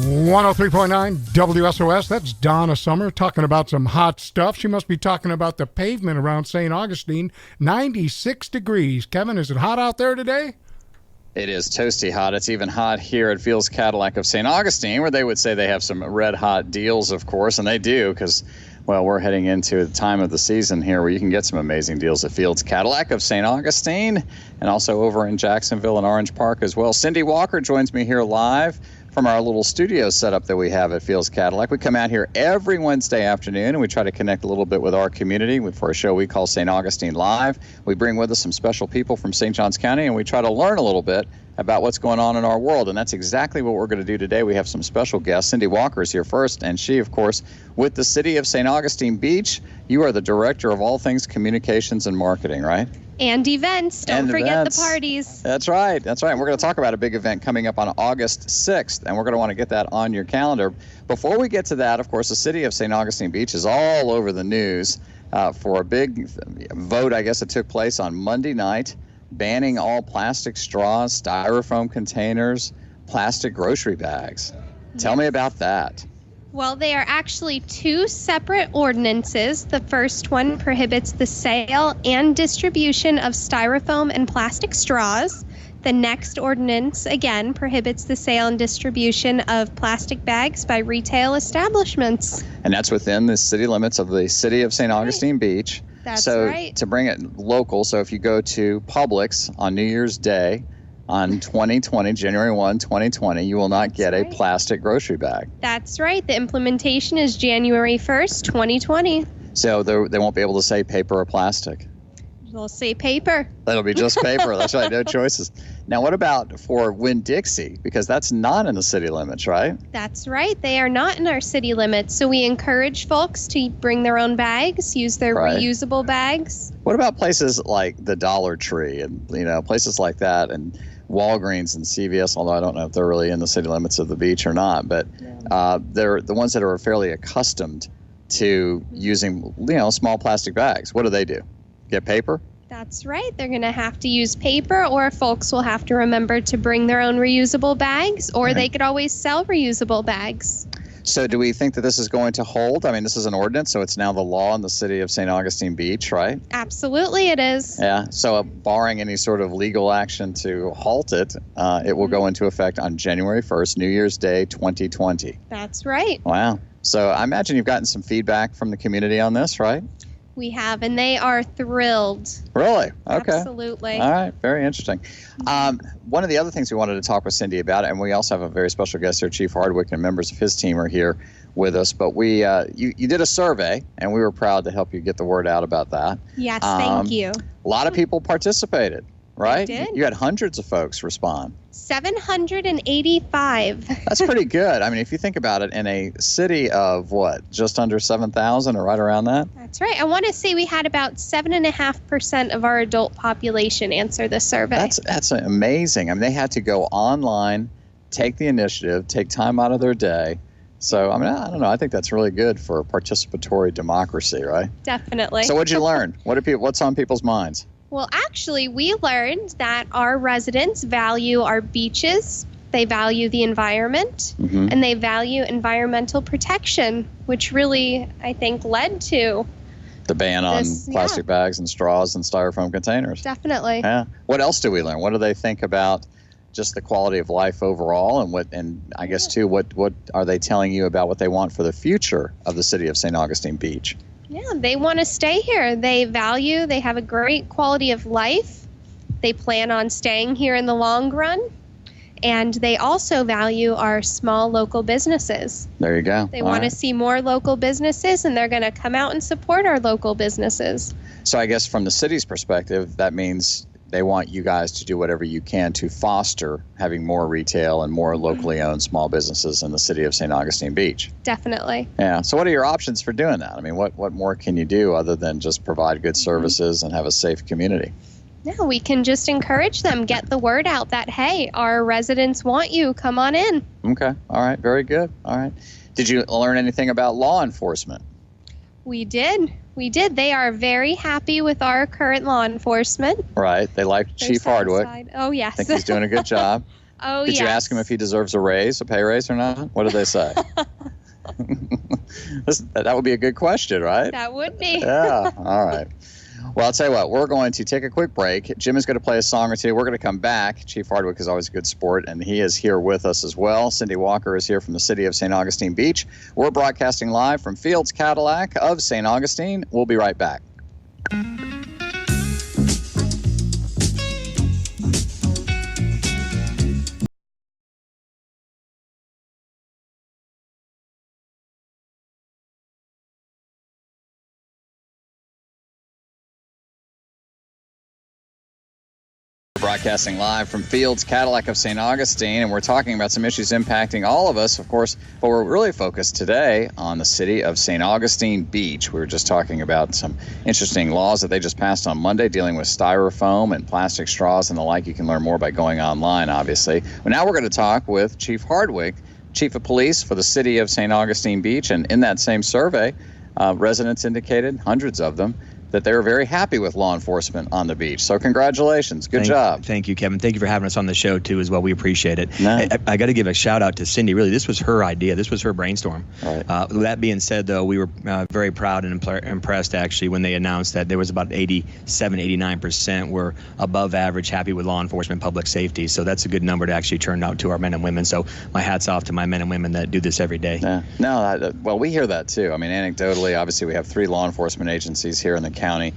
103.9 WSOS. That's Donna Summer talking about some hot stuff. She must be talking about the pavement around St. Augustine. 96 degrees. Kevin, is it hot out there today? It is toasty hot. It's even hot here at Fields Cadillac of St. Augustine, where they would say they have some red hot deals, of course, and they do, because, well, we're heading into the time of the season here where you can get some amazing deals at Fields Cadillac of St. Augustine, and also over in Jacksonville and Orange Park as well. Cindy Walker joins me here live from our little studio setup that we have at Fields Cadillac. We come out here every Wednesday afternoon, and we try to connect a little bit with our community for a show we call St. Augustine Live. We bring with us some special people from St. Johns County, and we try to learn a little bit about what's going on in our world, and that's exactly what we're going to do today. We have some special guests. Cindy Walker is here first, and she, of course, with the City of St. Augustine Beach. You are the director of all things communications and marketing, right? And events. Don't forget the parties. That's right. That's right. And we're going to talk about a big event coming up on August 6th, and we're going to want to get that on your calendar. Before we get to that, of course, the City of St. Augustine Beach is all over the news for a big vote, I guess it took place on Monday night, banning all plastic straws, styrofoam containers, plastic grocery bags. Tell me about that. Well, they are actually two separate ordinances. The first one prohibits the sale and distribution of styrofoam and plastic straws. The next ordinance, again, prohibits the sale and distribution of plastic bags by retail establishments. And that's within the city limits of the City of St. Augustine Beach. That's right. So to bring it local, so if you go to Publix on New Year's Day on 2020, January 1, 2020, you will not get a plastic grocery bag. That's right. The implementation is January 1st, 2020. So they won't be able to say paper or plastic. They'll say paper. That'll be just paper. That's right. No choices. Now, what about for Winn-Dixie? Because that's not in the city limits, right? That's right. They are not in our city limits. So we encourage folks to bring their own bags, use their reusable bags. What about places like the Dollar Tree and, places like that, and Walgreens and CVS, although I don't know if they're really in the city limits of the beach or not, but they're the ones that are fairly accustomed to using, small plastic bags. What do? Get paper? That's right. They're going to have to use paper, or folks will have to remember to bring their own reusable bags, or they could always sell reusable bags. So do we think that this is going to hold? I mean, this is an ordinance, so it's now the law in the City of St. Augustine Beach, right? Absolutely it is. Yeah, so barring any sort of legal action to halt it, it will go into effect on January 1st, New Year's Day, 2020. That's right. Wow. So I imagine you've gotten some feedback from the community on this, right? We have, and they are thrilled. Really? Okay. Absolutely. All right. Very interesting. One of the other things we wanted to talk with Cindy about, and we also have a very special guest here, Chief Hardwick, and members of his team are here with us. But you did a survey, and we were proud to help you get the word out about that. Yes, thank you. A lot of people participated, right? They did. You had hundreds of folks respond. 785. That's pretty good. I mean, if you think about it, in a city of just under 7,000 or right around that? That's right. I want to say we had about 7.5% of our adult population answer the survey. That's amazing. I mean, they had to go online, take the initiative, take time out of their day. So, I mean, I don't know. I think that's really good for participatory democracy, right? Definitely. So what'd you learn? What's on people's minds? Well, actually, we learned that our residents value our beaches, they value the environment, and they value environmental protection, which really, I think, led to the ban on plastic bags and straws and styrofoam containers. Definitely. Yeah. What else do we learn? What do they think about just the quality of life overall, and I guess, too, what are they telling you about what they want for the future of the City of St. Augustine Beach? Yeah, they want to stay here. They have a great quality of life. They plan on staying here in the long run. And they also value our small local businesses. There you go. They want to see more local businesses, and they're going to come out and support our local businesses. So I guess from the city's perspective, that means they want you guys to do whatever you can to foster having more retail and more locally owned small businesses in the City of St. Augustine Beach. Definitely. Yeah. So what are your options for doing that? I mean, what more can you do other than just provide good services and have a safe community? Yeah, we can just encourage them, get the word out that, hey, our residents want you, come on in. Okay. All right. Very good. All right. Did you learn anything about law enforcement? We did. They are very happy with our current law enforcement. Right. They like Chief Hardwick. Oh, yes. I think he's doing a good job. Oh, Did yes. you ask him if he deserves a pay raise or not? What did they say? That would be a good question, right? That would be. Yeah. All right. Well, I'll tell you what, we're going to take a quick break. Jim is going to play a song or two. We're going to come back. Chief Hardwick is always a good sport, and he is here with us as well. Cindy Walker is here from the city of St. Augustine Beach. We're broadcasting live from Fields Cadillac of St. Augustine. We'll be right back. Broadcasting live from Fields Cadillac of St. Augustine, and we're talking about some issues impacting all of us, of course, but we're really focused today on the city of St. Augustine Beach. We were just talking about some interesting laws that they just passed on Monday dealing with styrofoam and plastic straws and the like. You can learn more by going online, obviously. But now we're going to talk with Chief Hardwick, Chief of Police for the city of St. Augustine Beach, and in that same survey, residents indicated, hundreds of them, that they were very happy with law enforcement on the beach. So congratulations. Good job. Thank you, Kevin. Thank you for having us on the show, too, as well. We appreciate it. No. I got to give a shout-out to Cindy. Really, this was her idea. This was her brainstorm. Right. With that being said, though, we were very proud and impressed, actually, when they announced that there was about 89% were above average happy with law enforcement, public safety. So that's a good number to actually turn out to our men and women. So my hat's off to my men and women that do this every day. Yeah. No, well, we hear that, too. I mean, anecdotally, obviously, we have 3 law enforcement agencies here in the county.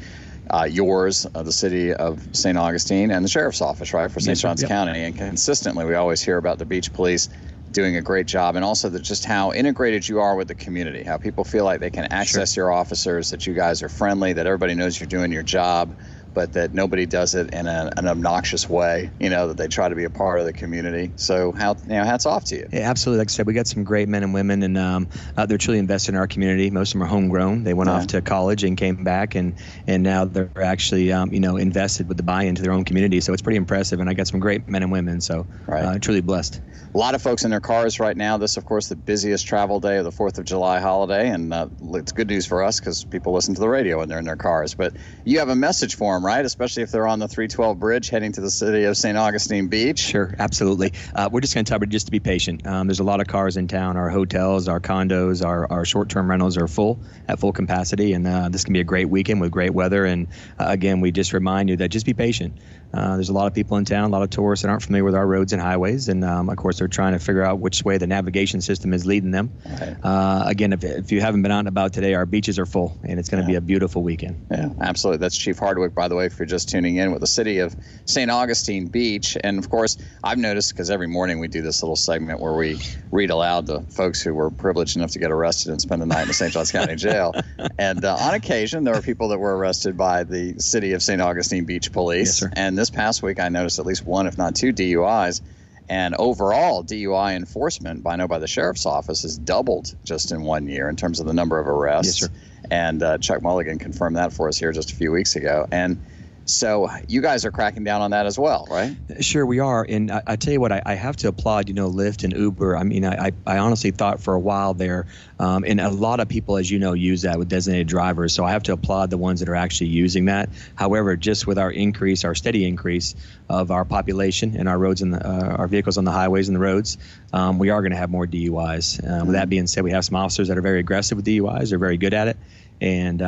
Yours, the city of St. Augustine, and the sheriff's office, right, for St. Johns County. And consistently, we always hear about the beach police doing a great job, and also just how integrated you are with the community, how people feel like they can access your officers, that you guys are friendly, that everybody knows you're doing your job, but that nobody does it in an obnoxious way, that they try to be a part of the community. So hats off to you. Yeah, absolutely. Like I said, we got some great men and women, and they're truly invested in our community. Most of them are homegrown. They went off to college and came back, and now they're actually, invested with the buy-in to their own community. So it's pretty impressive, and I got some great men and women, so truly blessed. A lot of folks in their cars right now. This, of course, the busiest travel day of the 4th of July holiday, and it's good news for us because people listen to the radio when they're in their cars. But you have a message for them, right? Especially if they're on the 312 bridge heading to the city of St. Augustine Beach. Sure, absolutely. We're just going to tell everybody just to be patient. There's a lot of cars in town. Our hotels, our condos, our short-term rentals are at full capacity, and this can be a great weekend with great weather. And again, we just remind you that just be patient. There's a lot of people in town, a lot of tourists that aren't familiar with our roads and highways, and of course they're trying to figure out which way the navigation system is leading them. Right. Again, if you haven't been out and about today, our beaches are full, and it's going to be a beautiful weekend. Yeah, absolutely. That's Chief Hardwick, by the way, if you're just tuning in, with the city of St. Augustine Beach. And of course, I've noticed, because every morning we do this little segment where we read aloud the folks who were privileged enough to get arrested and spend the night in the St. Johns County Jail. And on occasion, there were people that were arrested by the city of St. Augustine Beach Police. Yes, sir. And this past week, I noticed at least 1, if not 2 DUIs. And overall, DUI enforcement by the Sheriff's Office has doubled just in 1 year in terms of the number of arrests. Yes, sir. And Chuck Mulligan confirmed that for us here just a few weeks ago. And so you guys are cracking down on that as well, right? Sure, we are. And I tell you what, I have to applaud, Lyft and Uber. I mean, I honestly thought for a while there, and a lot of people, as you know, use that with designated drivers. So I have to applaud the ones that are actually using that. However, just with our steady increase of our population and our roads and our vehicles on the highways and the roads, we are going to have more DUIs. With that being said, we have some officers that are very aggressive with DUIs. They're very good at it. And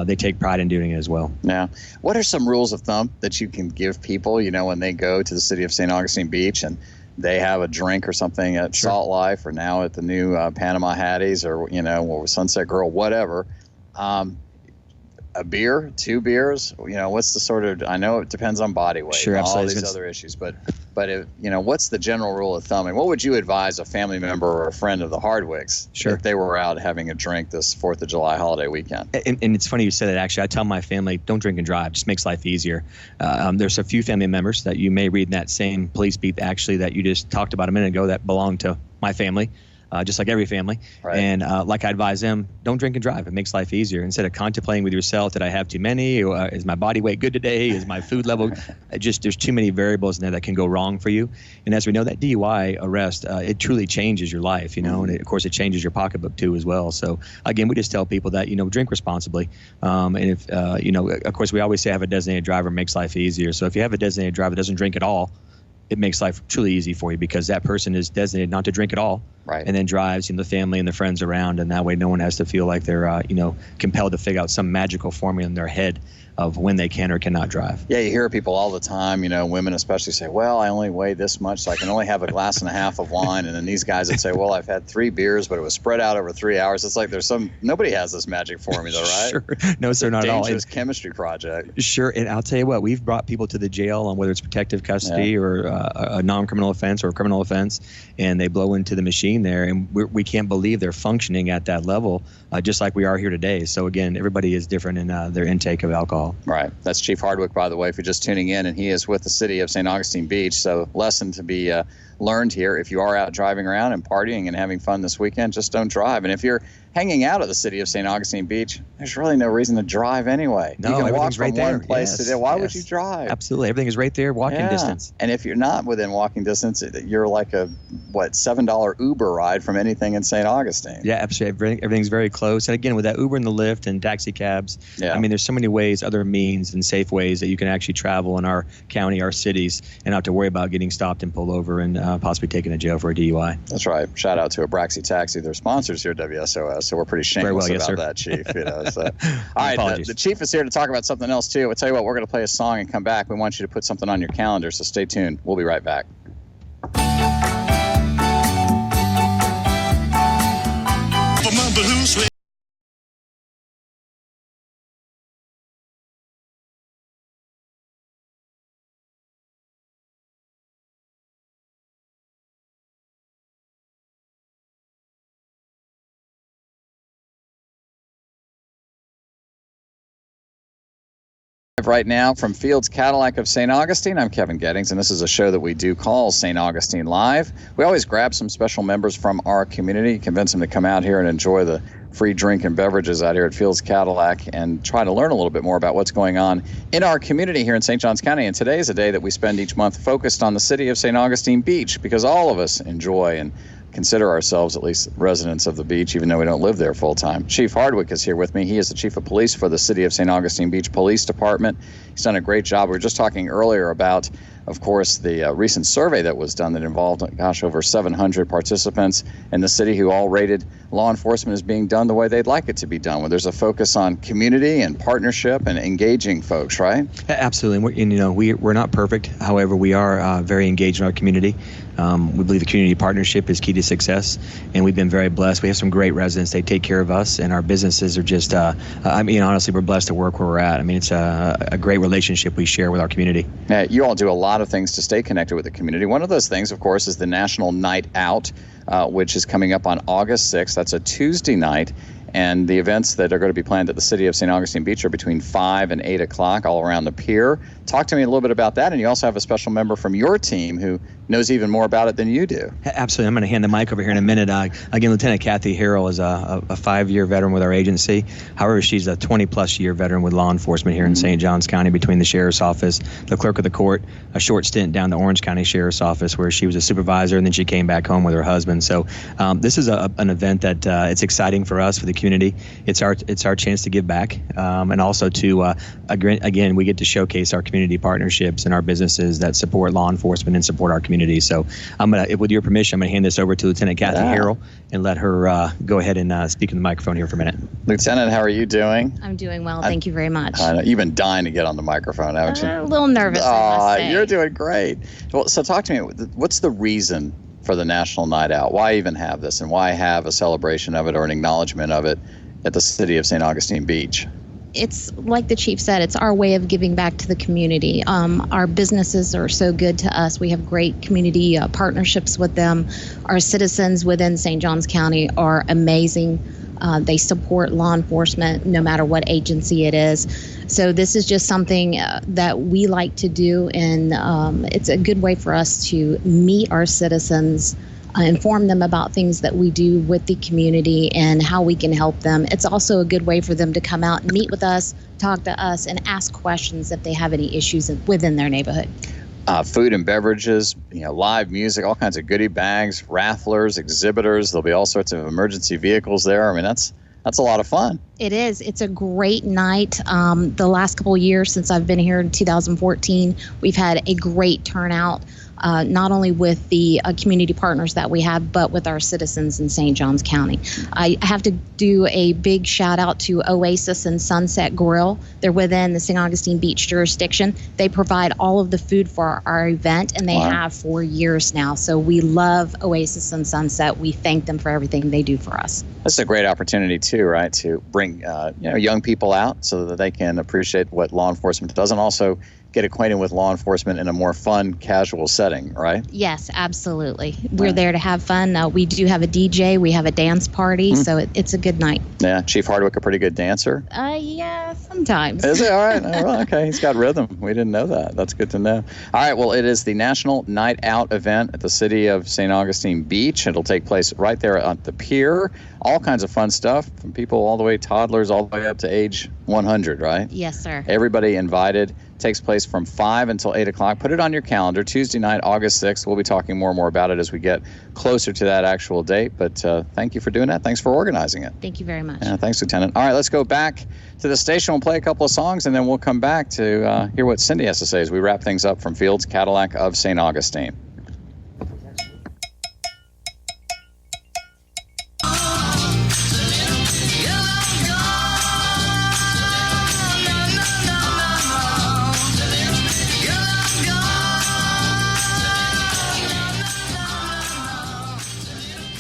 they take pride in doing it as well. Yeah. What are some rules of thumb that you can give people, when they go to the city of St. Augustine Beach and they have a drink or something at Salt Life or now at the new Panama Hatties or, Sunset Grill, whatever? A beer, 2 beers, what's the sort of, I know it depends on body weight, sure, all these other issues, but if, what's the general rule of thumb? And what would you advise a family member or a friend of the Hardwicks if they were out having a drink this 4th of July holiday weekend? And it's funny you said that, actually. I tell my family, don't drink and drive. Just makes life easier. There's a few family members that you may read in that same police beat, actually, that you just talked about a minute ago that belong to my family. Just like every family. Right. And like I advise them, don't drink and drive. It makes life easier. Instead of contemplating with yourself, did I have too many? Or, is my body weight good today? Is my food level? There's too many variables in there that can go wrong for you. And as we know, that DUI arrest, it truly changes your life, and of course it changes your pocketbook too as well. So again, we just tell people that, drink responsibly. And if, of course we always say have a designated driver makes life easier. So if you have a designated driver that doesn't drink at all, it makes life truly easy for you because that person is designated not to drink at all. Right. And then drives the family and the friends around, and that way no one has to feel like they're compelled to figure out some magical formula in their head of when they can or cannot drive. Yeah, you hear people all the time, women especially say, well, I only weigh this much, so I can only have a glass and a half of wine. And then these guys that say, well, I've had 3 beers, but it was spread out over 3 hours. It's like nobody has this magic formula, right? Sure. No, sir, not at all. Dangerous chemistry project. Sure. And I'll tell you what, we've brought people to the jail on whether it's protective custody or a non-criminal offense or a criminal offense, and they blow into the machine there, and we can't believe they're functioning at that level, just like we are here today. So again, everybody is different in their intake of alcohol. Right. That's Chief Hardwick, by the way, if you're just tuning in, and he is with the city of St. Augustine Beach. So lesson to be learned here. If you are out driving around and partying and having fun this weekend, just don't drive. And if you're hanging out at the city of St. Augustine Beach, there's really no reason to drive anyway. No, you can walk from right there. one place to the other. Why would you drive? Absolutely. Everything is right there, walking distance. And if you're not within walking distance, you're like a, $7 Uber ride from anything in St. Augustine. Yeah, absolutely. Everything's very close. And again, with that Uber and the Lyft and taxi cabs, there's so many ways, other means and safe ways that you can actually travel in our county, our cities, and not have to worry about getting stopped and pulled over and possibly taken to jail for a DUI. That's right. Shout out to Abraxy Taxi. They're sponsors here at WSOS, so we're pretty shameless about that, Chief. So. All right, the Chief is here to talk about something else, too. I'll tell you what, we're going to play a song and come back. We want you to put something on your calendar, so stay tuned. We'll be right back. Right now from Fields Cadillac of St. Augustine, I'm Kevin Gettings, and this is a show that we do call St. Augustine Live. We always grab some special members from our community, convince them to come out here and enjoy the free drink and beverages out here at Fields Cadillac and try to learn a little bit more about what's going on in our community here in St. Johns County. And today is a day that we spend each month focused on the city of St. Augustine Beach, because all of us enjoy and consider ourselves at least residents of the beach, even though we don't live there full time. Chief Hardwick is here with me. He is the chief of police for the city of St. Augustine Beach Police Department. He's done a great job. We were just talking earlier about, of course, the recent survey that was done that involved, over 700 participants in the city who all rated law enforcement as being done the way they'd like it to be done, where there's a focus on community and partnership and engaging folks, right? Absolutely. And we're not perfect. However, we are very engaged in our community. We believe the community partnership is key to success, and we've been very blessed. We have some great residents. They take care of us, and our businesses are just, honestly, we're blessed to work where we're at. It's a great relationship we share with our community. Yeah, you all do a lot of things to stay connected with the community. One of those things, of course, is the National Night Out, which is coming up on August 6th. That's a Tuesday night. And the events that are going to be planned at the city of St. Augustine Beach are between 5 and 8 o'clock all around the pier. Talk to me a little bit about that. And you also have a special member from your team who knows even more about it than you do. Absolutely. I'm going to hand the mic over here in a minute. Again, Lieutenant Kathi Harrell is a 5-year veteran with our agency. However, she's a 20-plus year veteran with law enforcement here in St. Johns County, between the sheriff's office, the clerk of the court, a short stint down the Orange County Sheriff's Office where she was a supervisor, and then she came back home with her husband. So this is an event that it's exciting for us, for the community. It's our chance to give back, and also to again, we get to showcase our community partnerships and our businesses that support law enforcement and support our community. So with your permission, I'm gonna hand this over to Lieutenant Kathi Harrell and let her go ahead and speak in the microphone here for a minute. Lieutenant, how are you doing? I'm doing well. Thank you very much. I know, you've been dying to get on the microphone, haven't you? A little nervous, I must say. You're doing great. Well, so talk to me. What's the reason for the National Night Out? Why even have this, and why have a celebration of it or an acknowledgement of it at the city of St. Augustine Beach? It's like the chief said, it's our way of giving back to the community. Our businesses are so good to us. We have great community partnerships with them. Our citizens within St. Johns County are amazing. They support law enforcement no matter what agency it is. So this is just something that we like to do, and it's a good way for us to meet our citizens, inform them about things that we do with the community and how we can help them. It's also a good way for them to come out and meet with us, talk to us, and ask questions if they have any issues within their neighborhood. Food and beverages, live music, all kinds of goodie bags, rafflers, exhibitors. There'll be all sorts of emergency vehicles there. That's a lot of fun. It is. It's a great night. The last couple of years since I've been here in 2014, we've had a great turnout. not only with the community partners that we have, but with our citizens in St. Johns County. I have to do a big shout out to Oasis and Sunset Grill. They're within the St. Augustine Beach jurisdiction. They provide all of the food for our event, and they have for years now. So we love Oasis and Sunset. We thank them for everything they do for us. This is a great opportunity too, right? To bring young people out so that they can appreciate what law enforcement does, and also get acquainted with law enforcement in a more fun, casual setting, right? Yes, absolutely. We're there to have fun. We do have a DJ. We have a dance party, so it's a good night. Yeah, Chief Hardwick, a pretty good dancer? Yeah, sometimes. Is it? All right. Oh, well, okay, he's got rhythm. We didn't know that. That's good to know. All right, well, it is the National Night Out event at the city of St. Augustine Beach. It'll take place right there at the pier. All kinds of fun stuff, from people all the way, toddlers, all the way up to age 100, right? Yes, sir. Everybody invited. Takes place from 5 until 8 o'clock. Put it on your calendar, Tuesday night, August 6th. We'll be talking more and more about it as we get closer to that actual date. But thank you for doing that. Thanks for organizing it. Thank you very much. Yeah, thanks, Lieutenant. All right, let's go back to the station. We'll play a couple of songs, and then we'll come back to hear what Cindy has to say as we wrap things up from Fields Cadillac of St. Augustine.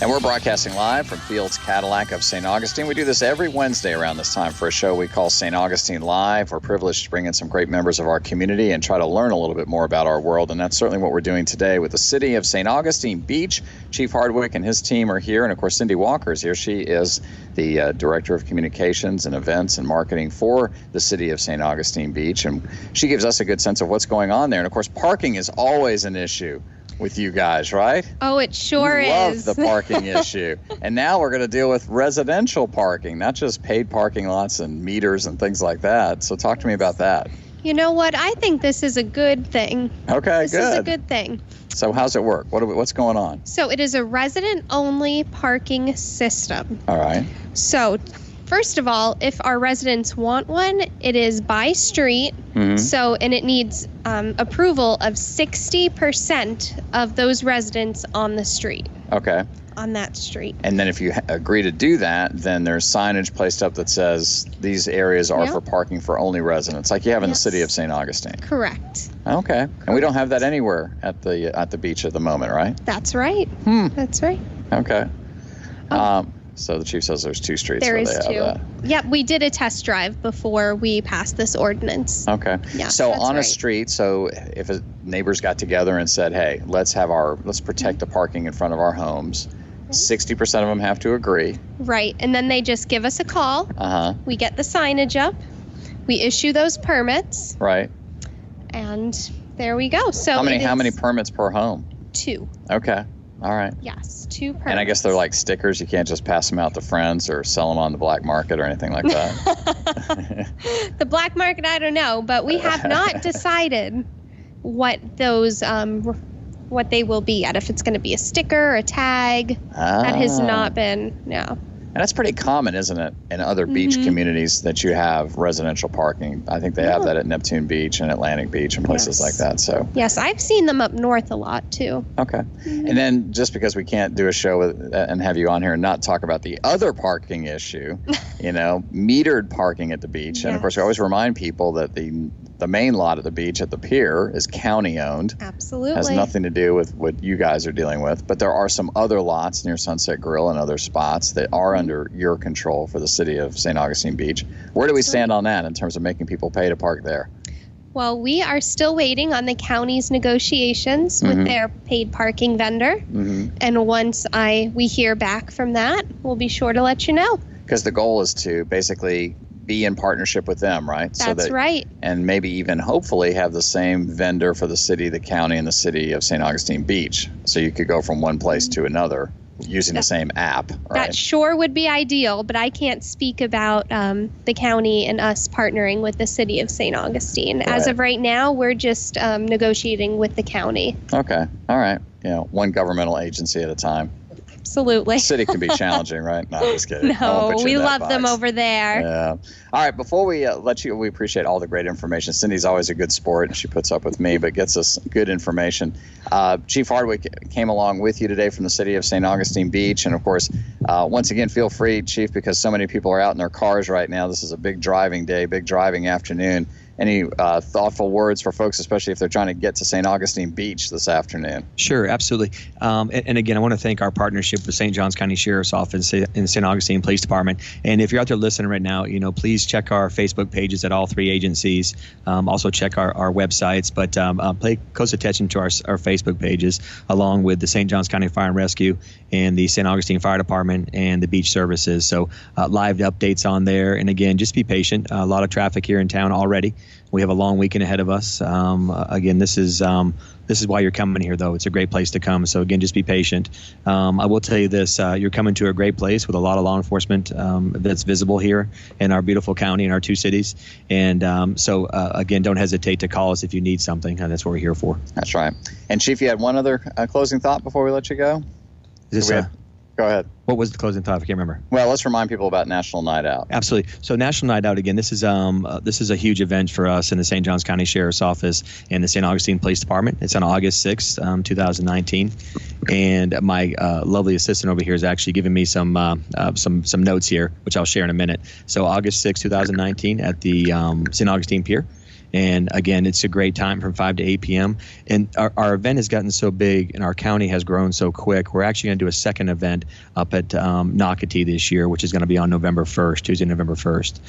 And we're broadcasting live from Fields Cadillac of St. Augustine. We do this every Wednesday around this time for a show we call St. Augustine Live. We're privileged to bring in some great members of our community and try to learn a little bit more about our world. And that's certainly what we're doing today with the city of St. Augustine Beach. Chief Hardwick and his team are here. And, of course, Cindy Walker is here. She is the Director of Communications and Events and Marketing for the city of St. Augustine Beach. And she gives us a good sense of what's going on there. And, of course, parking is always an issue with you guys, right? Oh, it sure is. Love is. the parking issue. And now we're going to deal with residential parking, not just paid parking lots and meters and things like that. So talk to me about that. You know what? I think this is a good thing. Okay, This is a good thing. So how's it work? What's going on? So it is a resident-only parking system. All right. So first of all, if our residents want one, it is by street. Mm-hmm. So, and it needs approval of 60% of those residents on the street. Okay. On that street. And then if you agree to do that, then there's signage placed up that says these areas are for parking for only residents, like you have in the city of St. Augustine. Correct. Okay. And we don't have that anywhere at the beach at the moment, right? That's right. That's right. Okay. So the chief says there's two streets There where is they have two. that. Yep, we did a test drive before we passed this ordinance. Okay. Yeah, so that's on a right. street, so if neighbors got together and said, hey, let's protect the parking in front of our homes, 60% of them have to agree. Right, and then they just give us a call. Uh-huh. We get the signage up. We issue those permits. Right. And there we go. So how many permits per home? 2. Okay. All right. Yes, 2 permits. And I guess they're like stickers. You can't just pass them out to friends or sell them on the black market or anything like that. The black market, I don't know, but we have not decided what those what they will be yet. If it's going to be a sticker, a tag, that has not been, no. And that's pretty common, isn't it, in other beach communities that you have residential parking. I think they have that at Neptune Beach and Atlantic Beach and places like that. So yes, I've seen them up north a lot too. Okay. And then just because we can't do a show and have you on here and not talk about the other parking issue, metered parking at the beach. And of course, we always remind people that the main lot at the beach at the pier is county owned. Absolutely. Has nothing to do with what you guys are dealing with. But there are some other lots near Sunset Grill and other spots that are under your control for the city of St. Augustine Beach. Where do we stand on that in terms of making people pay to park there? Well, we are still waiting on the county's negotiations with their paid parking vendor. And once we hear back from that, we'll be sure to let you know. Because the goal is to basically be in partnership with them, right? That's right. And maybe even hopefully have the same vendor for the city, the county, and the city of St. Augustine Beach. So you could go from one place to another using the same app, right? That sure would be ideal, but I can't speak about the county and us partnering with the city of St. Augustine. As of right now, we're just negotiating with the county. Okay. All right. One governmental agency at a time. Absolutely. The city can be challenging, right? No, I'm just kidding. I won't No, put you we in that love them box. over there. Yeah. All right. Before we let you, we appreciate all the great information. Cindy's always a good sport, and she puts up with me, but gets us good information. Chief Hardwick came along with you today from the city of St. Augustine Beach, and of course, once again, feel free, Chief, because so many people are out in their cars right now. This is a big driving day, big driving afternoon. Any thoughtful words for folks, especially if they're trying to get to St. Augustine Beach this afternoon? Sure, absolutely. And again, I want to thank our partnership with St. Johns County Sheriff's Office and the St. Augustine Police Department. And if you're out there listening right now, please check our Facebook pages at all three agencies. Also check our websites, but pay close attention to our Facebook pages, along with the St. Johns County Fire and Rescue and the St. Augustine Fire Department and the beach services. So live updates on there. And again, just be patient. A lot of traffic here in town already. We have a long weekend ahead of us. Again, this is why you're coming here, though. It's a great place to come. So again, just be patient. I will tell you this: you're coming to a great place with a lot of law enforcement that's visible here in our beautiful county, in our two cities. And again, don't hesitate to call us if you need something. That's what we're here for. That's right. And Chief, you had one other closing thought before we let you go? Go ahead. What was the closing thought? I can't remember. Well, let's remind people about National Night Out. Absolutely. So National Night Out, again, this is a huge event for us in the St. Johns County Sheriff's Office and the St. Augustine Police Department. It's on August 6th, 2019. And my lovely assistant over here is actually giving me some notes here, which I'll share in a minute. So August 6th, 2019 at the St. Augustine Pier. And again, it's a great time from 5 to 8 p.m. And our event has gotten so big and our county has grown so quick. We're actually going to do a second event up at Nocatee this year, which is going to be on November 1st, Tuesday, November 1st.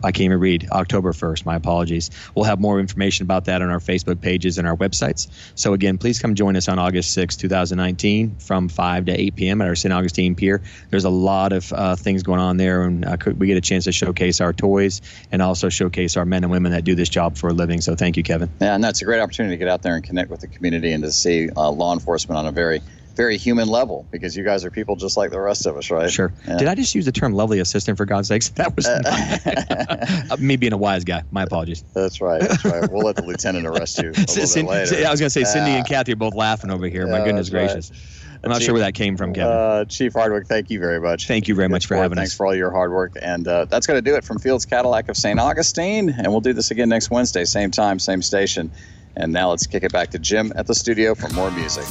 I can't even read. October 1st, my apologies. We'll have more information about that on our Facebook pages and our websites. So again, please come join us on August 6, 2019 from 5 to 8 p.m. at our St. Augustine Pier. There's a lot of things going on there, and we get a chance to showcase our toys and also showcase our men and women that do this job for a living. So thank you, Kevin. Yeah, and that's a great opportunity to get out there and connect with the community and to see law enforcement on a very human level, because you guys are people just like the rest of us, right? Sure. Yeah. Did I just use the term lovely assistant, for God's sakes? That was me being a wise guy. My apologies. That's right. We'll let the lieutenant arrest you a little bit later. I was going to say Cindy and Kathi are both laughing over here. My goodness gracious. Right. I'm not sure where that came from, Kevin. Chief Hardwick, thank you very much. Thank you very much for having us. Thanks for all your hard work. And that's going to do it from Fields Cadillac of St. Augustine. And we'll do this again next Wednesday, same time, same station. And now let's kick it back to Jim at the studio for more music.